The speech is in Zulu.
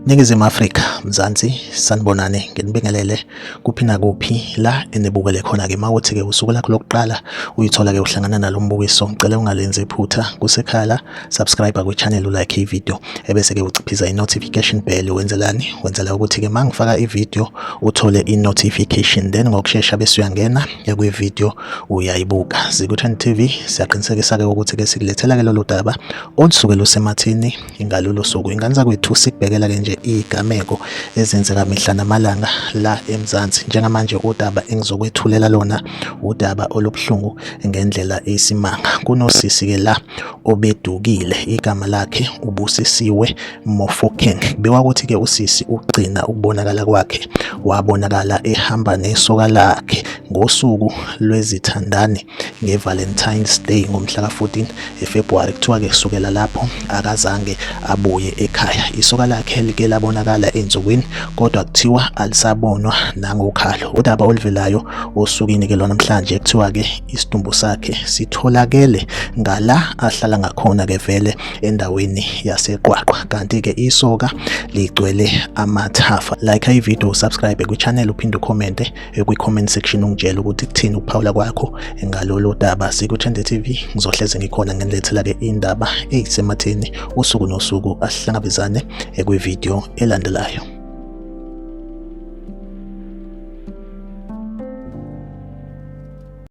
Ningizimu Afrika, Mzansi, sanibonani, nginibingelele kuphi nakuphi la enibukele khona-ke. Mawuthi-ke usuku lakho lokuqala uyithola-ke uhlangana nalo mbukiso, ngicela ungalenzi iphutha kusekhaya la, subscribe kwi-channel, ulike ivideo ebese-ke uciphiza i-notification bell. Wenzela ukuthi-ke uma ngifaka ivideo uthole i-notification, then ngokushesha bese uyangena kwi-video uyayibuka. Ziku-Trend TV siyaqinisekisa-ke ukuthi-ke sikulethela-ke lolu daba olusuke lusemathini ngalolu suku. Ingane zakwethu sikubhekela-ke nje igameko ezenzeka mihla namalanga la eMzansi. Njengamanje udaba engizokwethulela lona udaba olubuhlungu ngendlela esimanga. Kunosisi-ke la obedukile, igama lakhe uBusisiwe Mofokeng. Kubikwa ukuthi-ke usisi ugcina ukubonakala kwakhe, wabonakala ehamba nesoka lakhe ngosuku lwezithandani nge-Valentine's Day ngomhla ka-14 February. Kuthiwa-ke kusukela lapho akazange abuye ekhaya. Isoka lakhe like labonakala ensukwini, kodwa kuthiwa alisabonwa nangokhalo. Udaba oluvelayo osukwini-ke lona namhlanje kuthiwa-ke isidumbu sakhe sitholakele ngala ahlala ngakhona-ke vele endaweni yaseQwaqwa, kanti-ke isoka ligcwele amathafa. Like ivideo, subscribe kwi-channel, uphinde ucommente kwi-comment section ungitshela ukuthi kuthini ukuphawula kwakho ngalolu daba. Ziku-Trend TV ngizohleze ngikhona ngenilethela-ke indaba eyisematheni usuku nosuku, asihlangabezane kwivideo elandelayo.